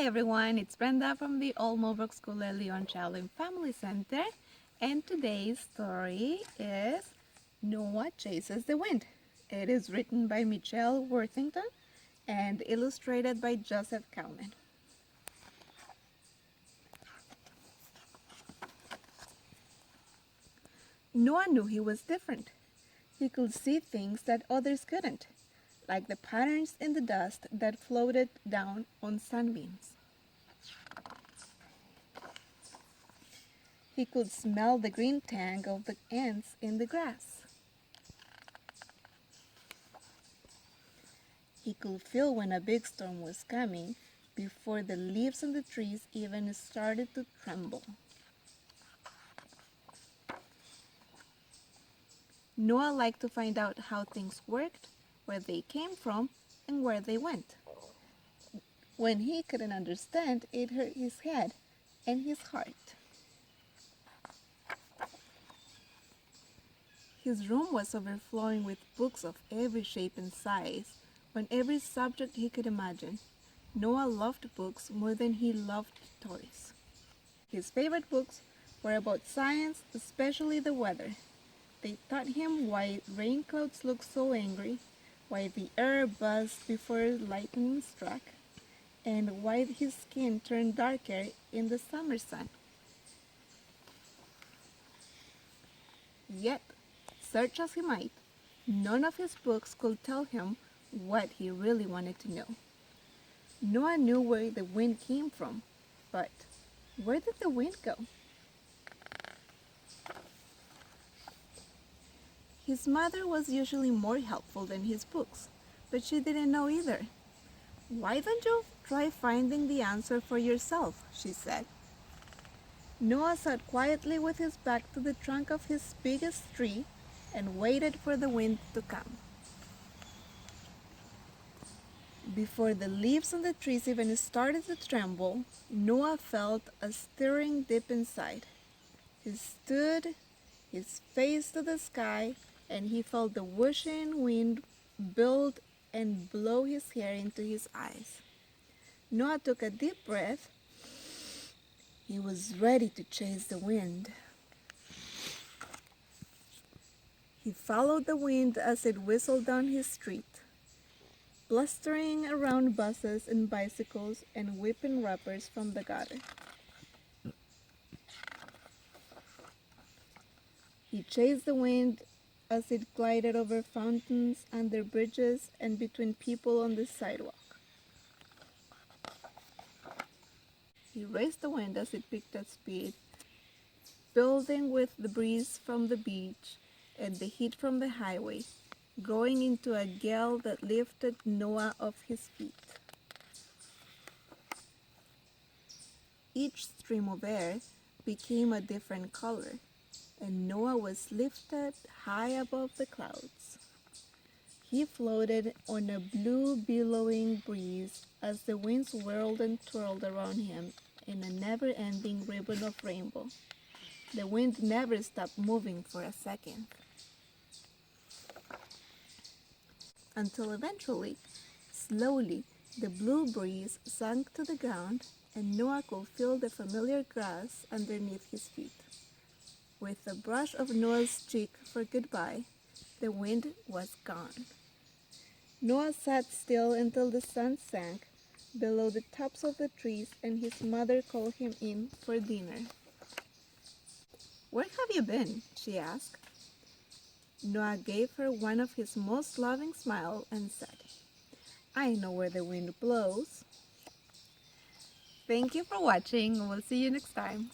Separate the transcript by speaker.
Speaker 1: Hi everyone, it's Brenda from the Olmobrook School Leon Child and Family Center, and today's story is Noah Chases the Wind. It is written by Michelle Worthington and illustrated by Joseph Kalman. Noah knew he was different. He could see things that others couldn't, like the patterns in the dust that floated down on sunbeams. He could smell the green tang of the ants in the grass. He could feel when a big storm was coming before the leaves on the trees even started to tremble. Noah liked to find out how things worked, where they came from, and where they went. When he couldn't understand, it hurt his head and his heart. His room was overflowing with books of every shape and size, on every subject he could imagine. Noah loved books more than he loved toys. His favorite books were about science, especially the weather. They taught him why rain clouds looked so angry, why the air buzzed before lightning struck, and why his skin turned darker in the summer sun. Yet, search as he might, none of his books could tell him what he really wanted to know. Noah knew where the wind came from, but where did the wind go? His mother was usually more helpful than his books, but she didn't know either. "Why don't you try finding the answer for yourself?" she said. Noah sat quietly with his back to the trunk of his biggest tree and waited for the wind to come. Before the leaves on the trees even started to tremble, Noah felt a stirring deep inside. He stood, his face to the sky, and he felt the whooshing wind build and blow his hair into his eyes. Noah took a deep breath. He was ready to chase the wind. He followed the wind as it whistled down his street, blustering around buses and bicycles and whipping wrappers from the gutter. He chased the wind as it glided over fountains, under bridges, and between people on the sidewalk. He raced the wind as it picked up speed, building with the breeze from the beach and the heat from the highway, growing into a gale that lifted Noah off his feet. Each stream of air became a different color, and Noah was lifted high above the clouds. He floated on a blue billowing breeze as the winds whirled and twirled around him in a never-ending ribbon of rainbow. The wind never stopped moving for a second. Until eventually, slowly, the blue breeze sank to the ground and Noah could feel the familiar grass underneath his feet. With a brush of Noah's cheek for goodbye, the wind was gone. Noah sat still until the sun sank below the tops of the trees and his mother called him in for dinner. "Where have you been?" she asked. Noah gave her one of his most loving smiles and said, "I know where the wind blows." Thank you for watching. We'll see you next time.